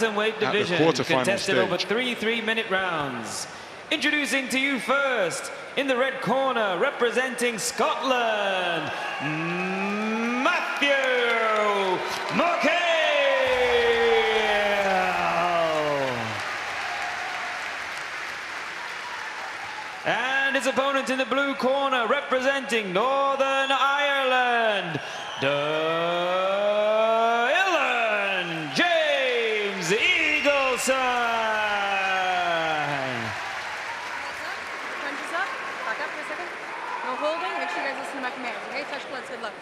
bantamweight division, contested over 3 3-minute rounds. Introducing to you first, in the red corner, representing Scotland, Matthew McHale. And his opponent in the blue corner, representing Northern Ireland, Eagleson. Punches up, back up for a second. No holding, make sure you guys listen to my commands, okay? Touch bloods, good luck.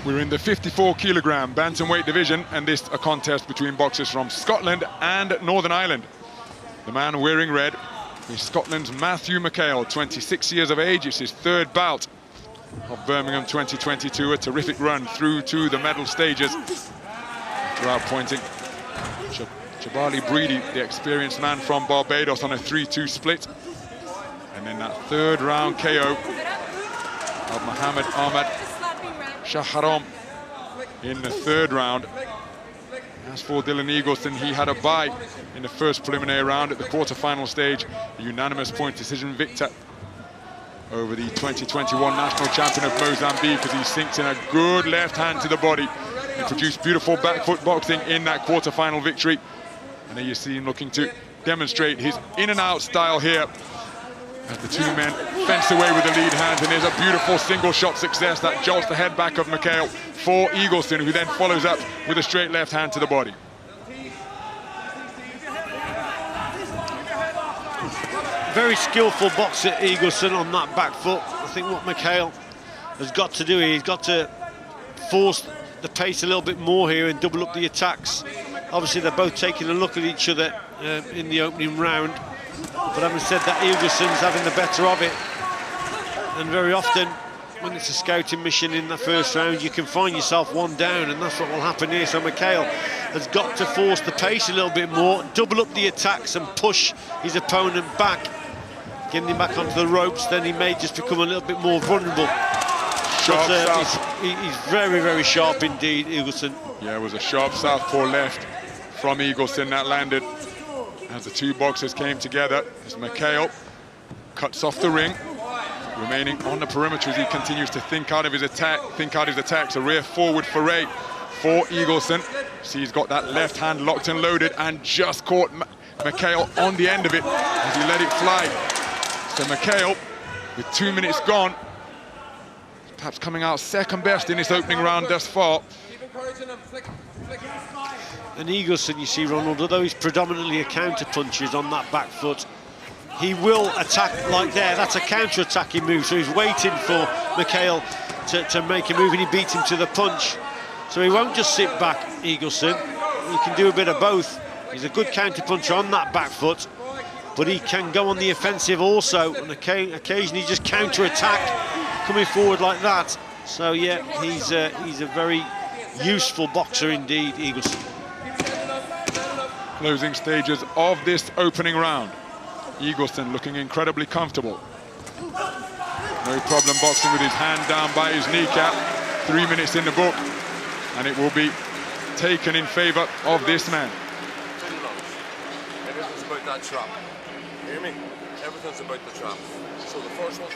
We're in the 54-kilogram bantamweight division, and this a contest between boxers from Scotland and Northern Ireland. The man wearing red is Scotland's Matthew McHale, 26 years of age. It's his third bout of Birmingham 2022, a terrific run through to the medal stages. Throughout pointing, Jabali Breedy, the experienced man from Barbados, on a 3-2 split. And then that third round KO of Mohammed Ahmad Shaharam in the third round. As for Dylan Eagleson, he had a bye in the first preliminary round. At the quarter-final stage, a unanimous point decision victor over the 2021 national champion of Mozambique, as he sinks in a good left hand to the body. He produced beautiful back foot boxing in that quarter-final victory. And there you see him looking to demonstrate his in-and-out style here, as the two men fence away with the lead hands, and there's a beautiful single shot success that jolts the head back of McHale for Eagleson, who then follows up with a straight left hand to the body. Very skillful boxer, Eagleson, on that back foot. I think what McHale has got to do, he's got to force the pace a little bit more here and double up the attacks. Obviously, they're both taking a look at each other in the opening round. But having said that, Eagleson's having the better of it. And very often, when it's a scouting mission in the first round, you can find yourself one down, and that's what will happen here. So McHale has got to force the pace a little bit more, double up the attacks and push his opponent back. Getting him back onto the ropes, then he may just become a little bit more vulnerable. He's very, very sharp indeed, Eagleson. Yeah, it was a sharp southpaw left from Eagleson that landed as the two boxers came together, as McHale cuts off the ring, remaining on the perimeter as he continues to think out his attacks. A rear forward foray for Eagleson. See, he's got that left hand locked and loaded, and just caught McHale on the end of it as he let it fly. So McHale, with 2 minutes gone, perhaps coming out second best in this opening round thus far. And Eagleson, you see, Ronald, although he's predominantly a counter-puncher on that back foot, he will attack like there. That's a counter-attacking move, so he's waiting for McHale to make a move, and he beats him to the punch. So he won't just sit back, Eagleson. He can do a bit of both. He's a good counter-puncher on that back foot, but he can go on the offensive also, and occasionally just counter-attack, coming forward like that. So yeah, he's a very useful boxer indeed, Eagleson. Closing stages of this opening round. Eagleson looking incredibly comfortable. No problem boxing with his hand down by his kneecap. 3 minutes in the book, and it will be taken in favor of this man. Everything's about that trap. You hear me? Everything's about the trap. So the first one.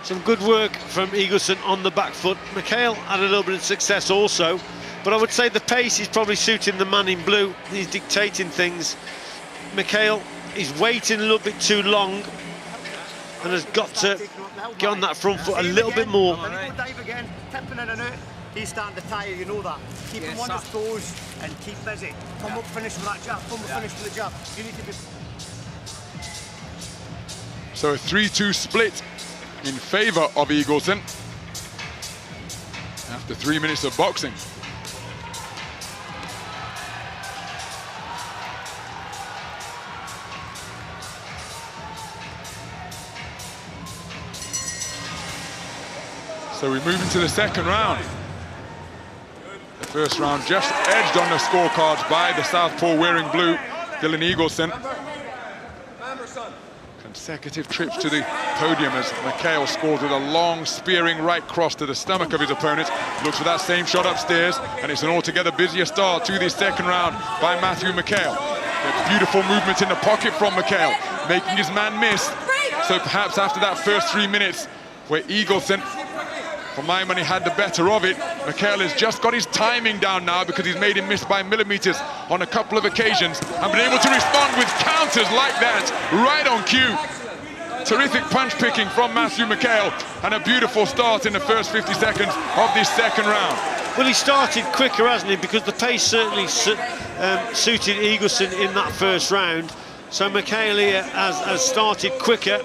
Some good work from Eagleson on the back foot. McHale had a little bit of success also, but I would say the pace is probably suiting the man in blue. He's dictating things. McHale is waiting a little bit too long and has got to get on that front foot a little bit more. Dive again, tipping in and out. He's starting to tire, you know that. Keep him on his toes and keep busy. Come up, finish with that jab. Come up, finish with the jab. You need to be... So a 3-2 split in favor of Eagleson after 3 minutes of boxing. So we move into the second round. A First round just edged on the scorecards by the southpaw wearing blue, Dylan Eagleson. Consecutive trips to the podium as McHale scores with a long spearing right cross to the stomach of his opponent. Looks for that same shot upstairs, and it's an altogether busier start to this second round by Matthew McHale. Beautiful movement in the pocket from McHale, making his man miss. So perhaps after that first 3 minutes where Eagleson, for my money, had the better of it, McHale has just got his timing down now because he's made him miss by millimeters on a couple of occasions and been able to respond with counters like that, right on cue. Terrific punch picking from Matthew McHale and a beautiful start in the first 50 seconds of this second round. Well, he started quicker, hasn't he? Because the pace certainly suited Eagleson in that first round. So McHale here has started quicker.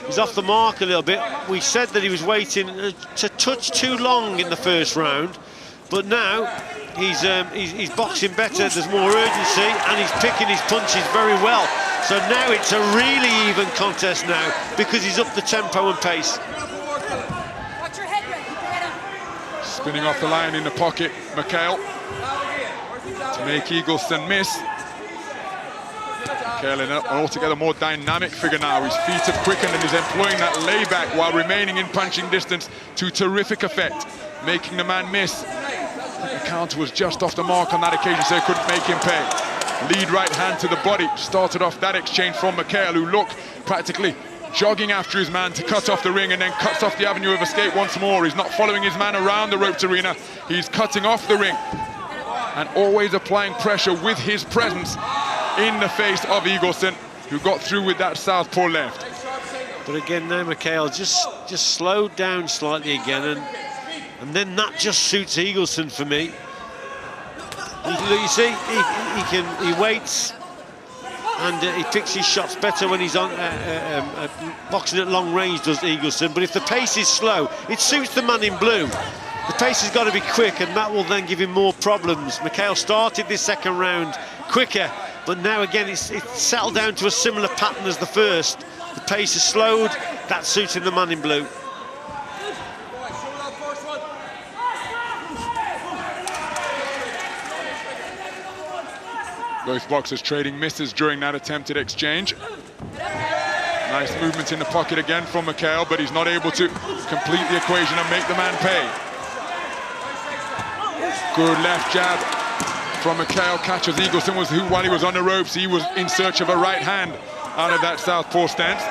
He's off the mark a little bit. We said that he was waiting to touch too long in the first round, but now he's boxing better. There's more urgency, and he's picking his punches very well. So now it's a really even contest now because he's up the tempo and pace. Watch your head, Ray. Keep your head up. Spinning off the line in the pocket, McHale, to make Eagleson miss. McHale an altogether more dynamic figure now. His feet have quickened and is employing that layback while remaining in punching distance to terrific effect, making the man miss. The counter was just off the mark on that occasion, so he couldn't make him pay. Lead right hand to the body started off that exchange from McHale, who looked practically jogging after his man to cut off the ring and then cuts off the avenue of escape once more. He's not following his man around the roped arena, he's cutting off the ring and always applying pressure with his presence in the face of Eagleson, who got through with that southpaw left. But again now McHale just slowed down slightly again, and then that just suits Eagleson for me. You see, he waits and he picks his shots better when he's on boxing at long range, does Eagleson. But if the pace is slow, it suits the man in blue. The pace has got to be quick, and that will then give him more problems. McHale started this second round quicker, but now again it's settled down to a similar pattern as the first. The pace is slowed, that's suiting the man in blue. Both boxers trading misses during that attempted exchange. Nice movement in the pocket again from McHale, but he's not able to complete the equation and make the man pay. Good left jab from McHale, catches Eagleson, while he was on the ropes, he was in search of a right hand out of that southpaw stance.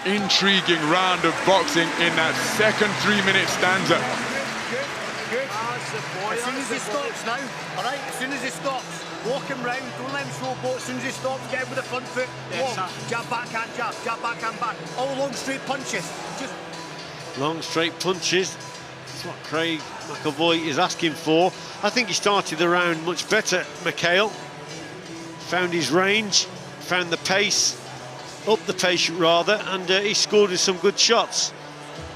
Intriguing round of boxing in that second 3-minute stanza. As soon as he stops now, all right, as soon as he stops, walk him round, don't let him showboat. As soon as he stops, get him with the front foot, walk, jab, backhand, jab, backhand, back. All long, straight punches. Just long, straight punches. That's what Craig McAvoy is asking for. I think he started the round much better, McHale. Found his range, found the pace, up the pace rather, and he scored with some good shots.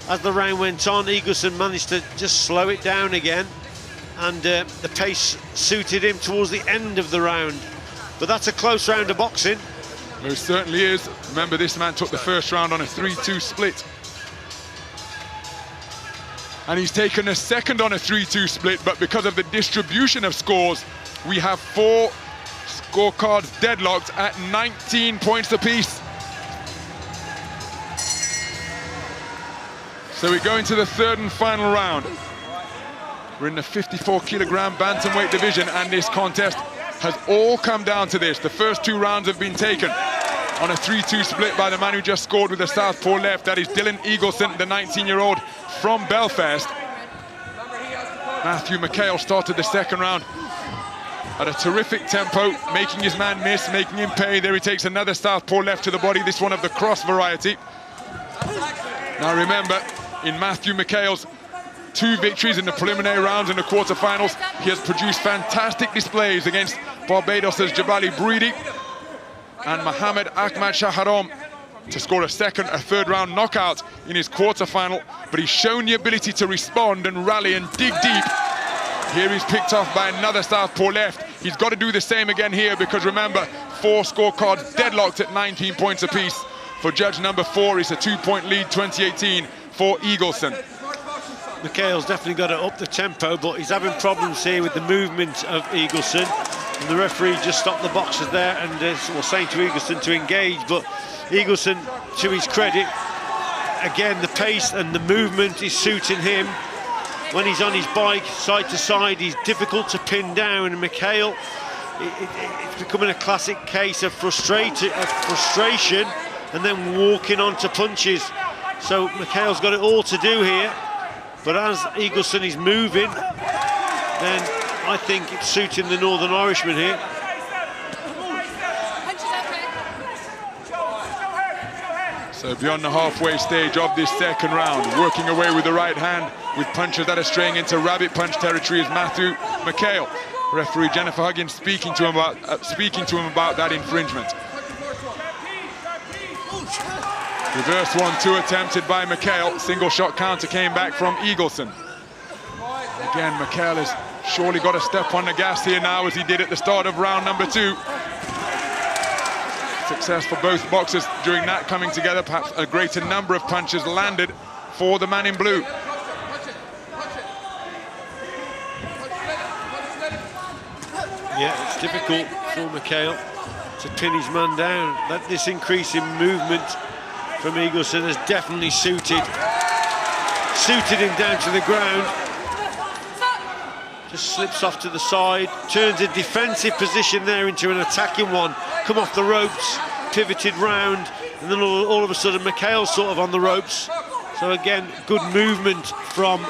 As the round went on, Eagleson managed to just slow it down again, and the pace suited him towards the end of the round. But that's a close round of boxing. It certainly is. Remember, this man took the first round on a 3-2 split. And he's taken a second on a 3-2 split, but because of the distribution of scores, we have 4 scorecards deadlocked at 19 points apiece. So we go into the third and final round. We're in the 54-kilogram bantamweight division, and this contest has all come down to this. The first 2 rounds have been taken on a 3-2 split by the man who just scored with the southpaw left. That is Dylan Eagleson, the 19-year-old from Belfast. Matthew McHale started the second round at a terrific tempo, making his man miss, making him pay. There he takes another southpaw left to the body, this one of the cross variety. Now remember, in Matthew McHale's 2 victories in the preliminary rounds and the quarterfinals, he has produced fantastic displays against Barbados' Jabali Breedy and Mohamed Ahmad Shaharom to score a third round knockout in his quarterfinal, but he's shown the ability to respond and rally and dig deep. Here he's picked off by another southpaw left. He's got to do the same again here, because remember, 4 scorecards deadlocked at 19 points apiece. For judge number 4, it's a 2-point lead, 2018 for Eagleson. McHale's definitely got to up the tempo, but he's having problems here with the movement of Eagleson. And the referee just stopped the boxers there and was saying to Eagleson to engage, but Eagleson, to his credit, again, the pace and the movement is suiting him. When he's on his bike, side to side, he's difficult to pin down. And McHale, it's becoming a classic case of frustration and then walking onto punches. So McHale's got it all to do here. But as Eagleson is moving, then I think it's suiting the Northern Irishman here. So beyond the halfway stage of this second round, working away with the right hand, with punches that are straying into rabbit punch territory, is Matthew McHale. Referee Jennifer Huggins speaking to him about that infringement. Reverse 1-2 attempted by McHale. Single shot counter came back from Eagleson. Again, McHale has surely got to step on the gas here now, as he did at the start of round number 2. Success for both boxers during that coming together. Perhaps a greater number of punches landed for the man in blue. Yeah, it's difficult for McHale to pin his man down. This increase in movement from Eagleson has definitely suited him down to the ground. Just slips off to the side, turns a defensive position there into an attacking one. Come off the ropes, pivoted round, and then all of a sudden McHale's sort of on the ropes. So again, good movement from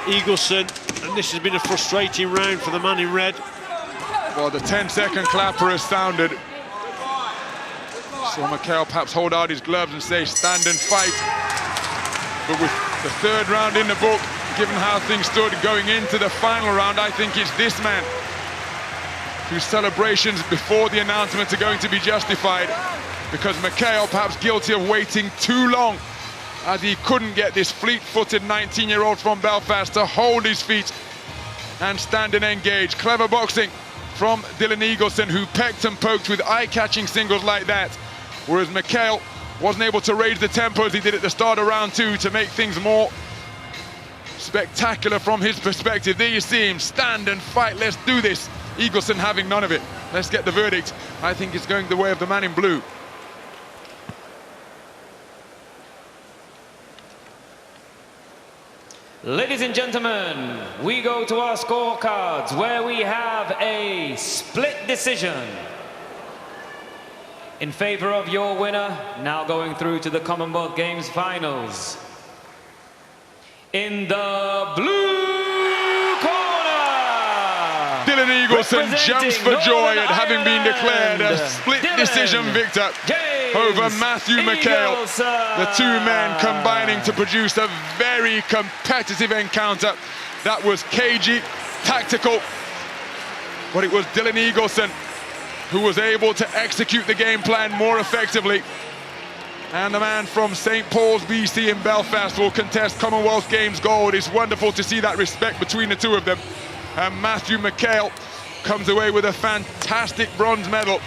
Eagleson, and this has been a frustrating round for the man in red. Well, the 10-second clapper has sounded. So McHale perhaps hold out his gloves and say, stand and fight. But with the third round in the book, given how things stood going into the final round, I think it's this man whose celebrations before the announcement are going to be justified, because McHale perhaps guilty of waiting too long, as he couldn't get this fleet-footed 19-year-old from Belfast to hold his feet and stand and engage. Clever boxing from Dylan Eagleson, who pecked and poked with eye-catching singles like that, whereas McHale wasn't able to raise the tempo as he did at the start of round 2 to make things more spectacular from his perspective. There you see him, stand and fight, let's do this. Eagleson having none of it. Let's get the verdict. I think it's going the way of the man in blue. Ladies and gentlemen, we go to our scorecards, where we have a split decision in favor of your winner, now going through to the Commonwealth Games finals. In the blue corner, Dylan Eagleson jumps for joy at having been declared a split decision victor over Matthew McHale. The two men combining to produce a very competitive encounter that was cagey, tactical, but it was Dylan Eagleson who was able to execute the game plan more effectively. And the man from St. Paul's, BC in Belfast will contest Commonwealth Games gold. It's wonderful to see that respect between the two of them. And Matthew McHale comes away with a fantastic bronze medal.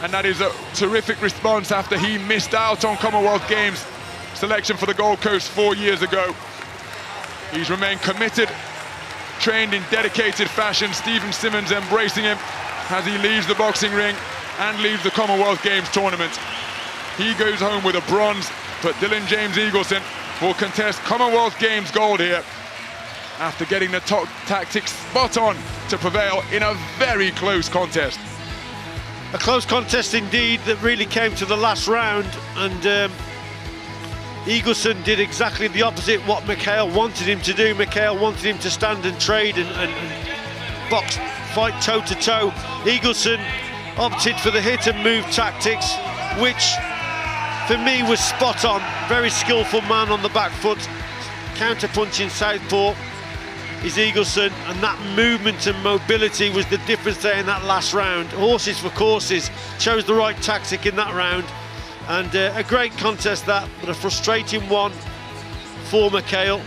And that is a terrific response after he missed out on Commonwealth Games selection for the Gold Coast 4 years ago. He's remained committed, trained in dedicated fashion. Stephen Simmons embracing him as he leaves the boxing ring and leaves the Commonwealth Games tournament. He goes home with a bronze, but Dylan James Eagleson will contest Commonwealth Games gold here after getting the top tactics spot on to prevail in a very close contest. A close contest indeed that really came to the last round, and Eagleson did exactly the opposite what McHale wanted him to do. McHale wanted him to stand and trade and box, fight toe-to-toe. Eagleson opted for the hit and move tactics, which for me was spot on. Very skillful man on the back foot, counter-punching southpaw is Eagleson, and that movement and mobility was the difference there in that last round. Horses for courses, chose the right tactic in that round, and a great contest that, but a frustrating one for McHale.